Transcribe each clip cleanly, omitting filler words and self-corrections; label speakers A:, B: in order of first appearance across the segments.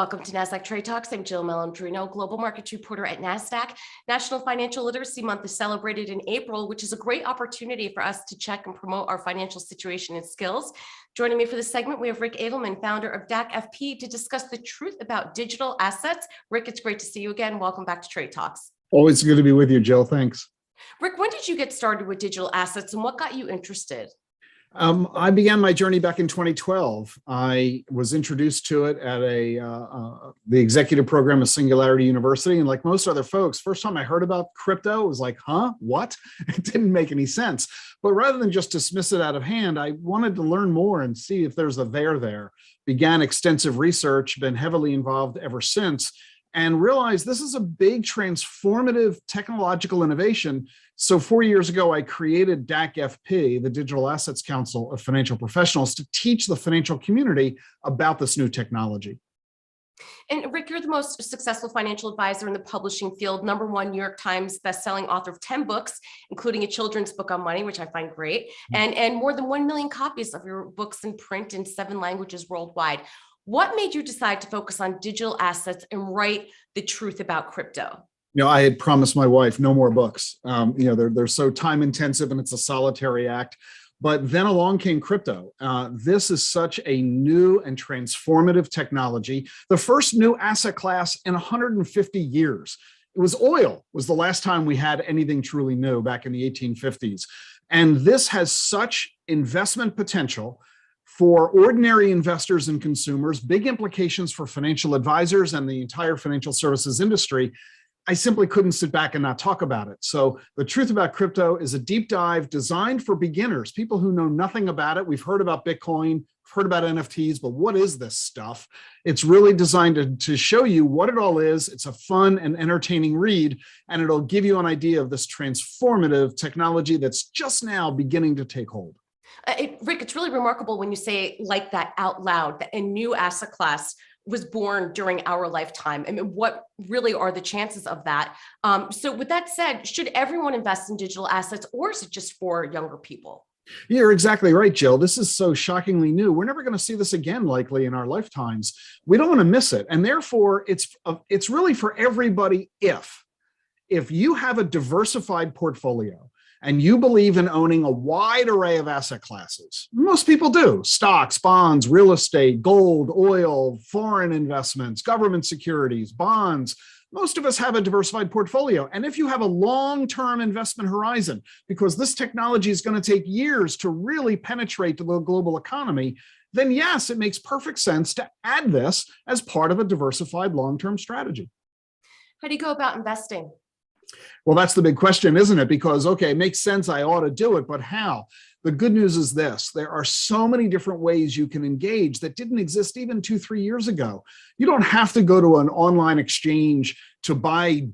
A: Welcome to Nasdaq Trade Talks. I'm Jill Malandrino, Global Markets Reporter at Nasdaq. National Financial Literacy Month is celebrated in April, which is a great opportunity for us to check and promote our financial situation and skills. Joining me for this segment, we have Ric Edelman, founder of DACFP, to discuss the truth about digital assets. Ric, it's great to see you again. Welcome back to Trade Talks.
B: Always good to be with you, Jill. Thanks.
A: Ric, when did you get started with digital assets and what got you interested?
B: I began my journey back in 2012. I was introduced to it at the executive program of Singularity University. And like most other folks, first time I heard about crypto, it was like, huh, what? It didn't make any sense. But rather than just dismiss it out of hand, I wanted to learn more and see if there's a there. Began extensive research, been heavily involved ever since, and realized this is a big transformative technological innovation. So 4 years ago, I created DACFP, the Digital Assets Council of Financial Professionals, to teach the financial community about this new technology.
A: And Ric, you're the most successful financial advisor in the publishing field, #1 New York Times bestselling author of 10 books, including a children's book on money, which I find great, and more than 1 million copies of your books in print in 7 languages worldwide. What made you decide to focus on digital assets and write the truth about crypto?
B: I had promised my wife no more books. They're so time intensive and it's a solitary act. But then along came crypto. This is such a new and transformative technology. The first new asset class in 150 years. It was oil was the last time we had anything truly new back in the 1850s. And this has such investment potential for ordinary investors and consumers, big implications for financial advisors and the entire financial services industry. I simply couldn't sit back and not talk about it. So the truth about crypto is a deep dive designed for beginners, people who know nothing about it. We've heard about Bitcoin, heard about NFTs, but what is this stuff? It's really designed to show you what it all is. It's a fun and entertaining read, and it'll give you an idea of this transformative technology that's just now beginning to take hold.
A: Ric, it's really remarkable when you say like that out loud, that a new asset class was born during our lifetime. I mean, what really are the chances of that? So with that said, should everyone invest in digital assets, or is it just for younger people?
B: You're exactly right, Jill. This is so shockingly new. We're never going to see this again, likely, in our lifetimes. We don't want to miss it. And therefore, it's really for everybody if you have a diversified portfolio, and you believe in owning a wide array of asset classes. Most people do. Stocks, bonds, real estate, gold, oil, foreign investments, government securities, bonds. Most of us have a diversified portfolio. And if you have a long-term investment horizon, because this technology is going to take years to really penetrate the global economy, then yes, it makes perfect sense to add this as part of a diversified long-term strategy.
A: How do you go about investing?
B: Well, that's the big question, isn't it? Because, okay, it makes sense, I ought to do it, but how? The good news is this: there are so many different ways you can engage that didn't exist even 2-3 years ago. You don't have to go to an online exchange to buy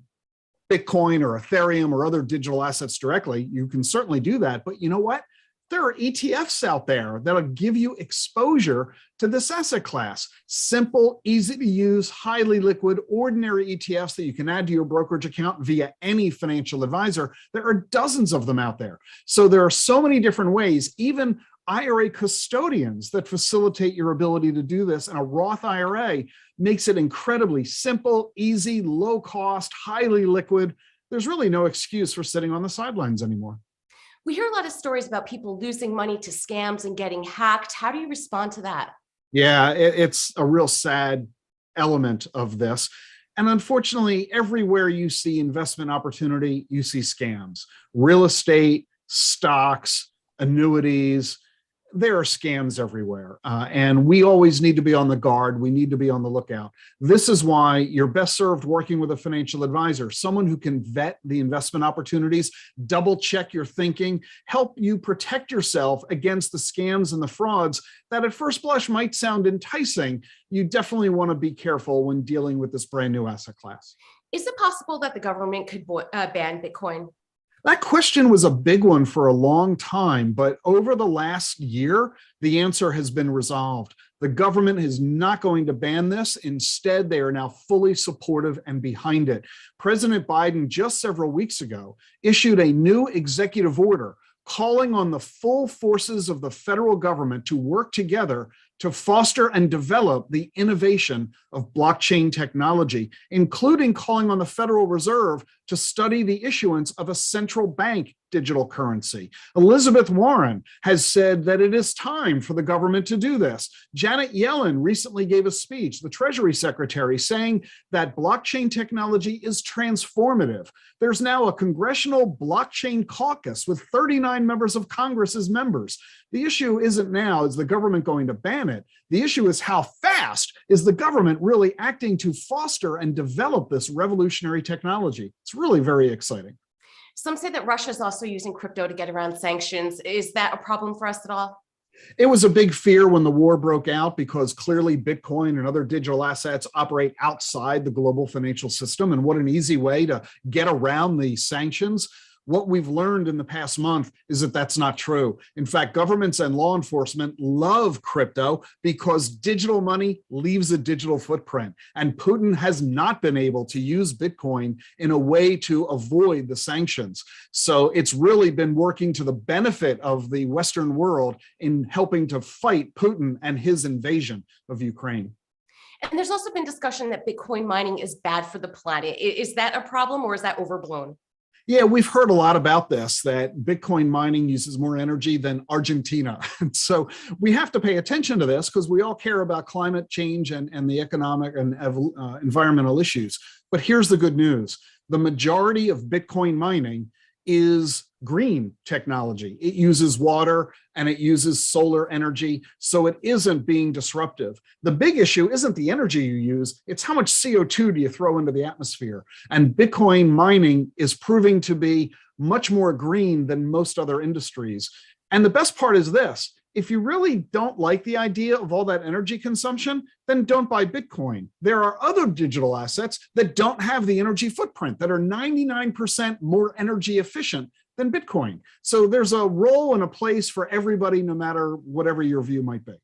B: Bitcoin or Ethereum or other digital assets directly. You can certainly do that, but you know what? There are ETFs out there that'll give you exposure to this asset class. Simple, easy to use, highly liquid, ordinary ETFs that you can add to your brokerage account via any financial advisor. There are dozens of them out there. So there are so many different ways, even IRA custodians that facilitate your ability to do this. And a Roth IRA makes it incredibly simple, easy, low cost, highly liquid. There's really no excuse for sitting on the sidelines anymore.
A: We hear a lot of stories about people losing money to scams and getting hacked. How do you respond to that?
B: Yeah, it's a real sad element of this. And unfortunately, everywhere you see investment opportunity, you see scams. Real estate, stocks, annuities, there are scams everywhere. And we always need to be on the guard. We need to be on the lookout. This is why you're best served working with a financial advisor, someone who can vet the investment opportunities, double check your thinking, help you protect yourself against the scams and the frauds that at first blush might sound enticing. You definitely want to be careful when dealing with this brand new asset class.
A: Is it possible that the government could ban Bitcoin?
B: That question was a big one for a long time, but over the last year, the answer has been resolved. The government is not going to ban this. Instead, they are now fully supportive and behind it. President Biden just several weeks ago issued a new executive order calling on the full forces of the federal government to work together to foster and develop the innovation of blockchain technology, including calling on the Federal Reserve to study the issuance of a central bank digital currency. Elizabeth Warren has said that it is time for the government to do this. Janet Yellen recently gave a speech, the Treasury Secretary, saying that blockchain technology is transformative. There's now a congressional blockchain caucus with 39 members of Congress as members. The issue isn't now, is the government going to ban it? The issue is how fast is the government really acting to foster and develop this revolutionary technology? It's really very exciting.
A: Some say that Russia is also using crypto to get around sanctions. Is that a problem for us at all?
B: It was a big fear when the war broke out because clearly Bitcoin and other digital assets operate outside the global financial system. And what an easy way to get around the sanctions. What we've learned in the past month is that that's not true. In fact, governments and law enforcement love crypto because digital money leaves a digital footprint. And Putin has not been able to use Bitcoin in a way to avoid the sanctions. So it's really been working to the benefit of the Western world in helping to fight Putin and his invasion of Ukraine.
A: And there's also been discussion that Bitcoin mining is bad for the planet. Is that a problem or is that overblown?
B: Yeah, we've heard a lot about this, that Bitcoin mining uses more energy than Argentina. And so we have to pay attention to this because we all care about climate change and the economic and environmental issues. But here's the good news. The majority of Bitcoin mining is green technology. It uses water and it uses solar energy, so it isn't being disruptive. The big issue isn't the energy you use, it's how much CO2 do you throw into the atmosphere. And Bitcoin mining is proving to be much more green than most other industries. And the best part is this: if you really don't like the idea of all that energy consumption, then don't buy Bitcoin. There are other digital assets that don't have the energy footprint, that are 99% more energy efficient than Bitcoin. So there's a role and a place for everybody, no matter whatever your view might be.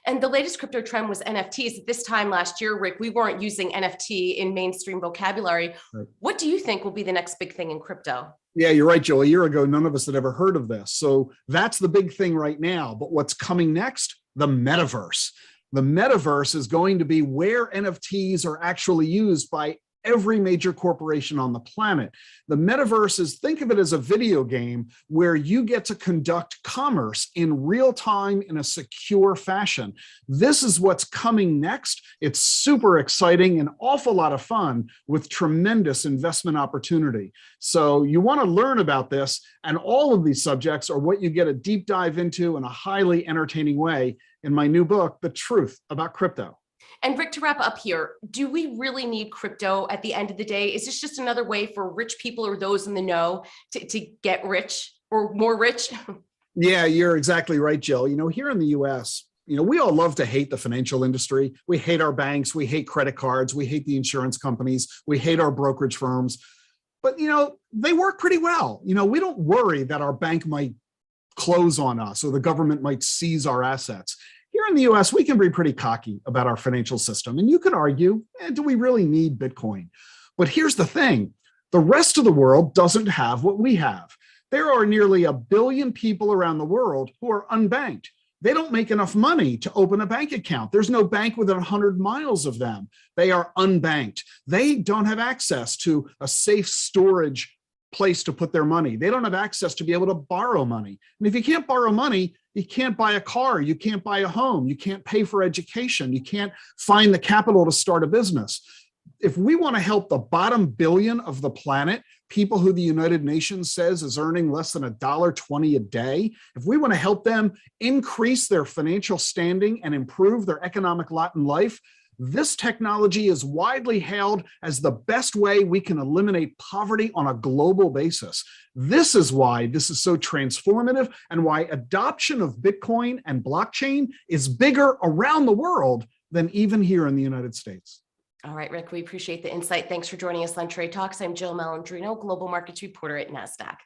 A: And the latest crypto trend was NFTs. At this time last year, Rick, we weren't using NFT in mainstream vocabulary. Right. What do you think will be the next big thing in crypto?
B: Yeah, you're right, Jill. A year ago, none of us had ever heard of this. So that's the big thing right now. But what's coming next? The metaverse. The metaverse is going to be where NFTs are actually used by every major corporation on the planet. The metaverse is, think of it as a video game where you get to conduct commerce in real time in a secure fashion. This is what's coming next. It's super exciting, an awful lot of fun with tremendous investment opportunity. So you want to learn about this, and all of these subjects are what you get a deep dive into in a highly entertaining way in my new book, The Truth About Crypto.
A: And Rick, to wrap up here, do we really need crypto at the end of the day? Is this just another way for rich people or those in the know to get rich or more rich?
B: Yeah, you're exactly right, Jill. You know, here in the US, we all love to hate the financial industry. We hate our banks. We hate credit cards. We hate the insurance companies. We hate our brokerage firms. But, they work pretty well. We don't worry that our bank might close on us or the government might seize our assets. Here in the US, we can be pretty cocky about our financial system. And you could argue, do we really need Bitcoin? But here's the thing. The rest of the world doesn't have what we have. There are nearly 1 billion people around the world who are unbanked. They don't make enough money to open a bank account. There's no bank within 100 miles of them. They are unbanked. They don't have access to a safe storage place to put their money. They don't have access to be able to borrow money. And if you can't borrow money, you can't buy a car, you can't buy a home, you can't pay for education, you can't find the capital to start a business. If we want to help the bottom 1 billion of the planet, people who the United Nations says is earning less than $1.20 a day, if we want to help them increase their financial standing and improve their economic lot in life, this technology is widely hailed as the best way we can eliminate poverty on a global basis. This is why this is so transformative and why adoption of Bitcoin and blockchain is bigger around the world than even here in the United States.
A: All right, Rick, we appreciate the insight. Thanks for joining us on Trade Talks. I'm Jill Malandrino, Global Markets Reporter at Nasdaq.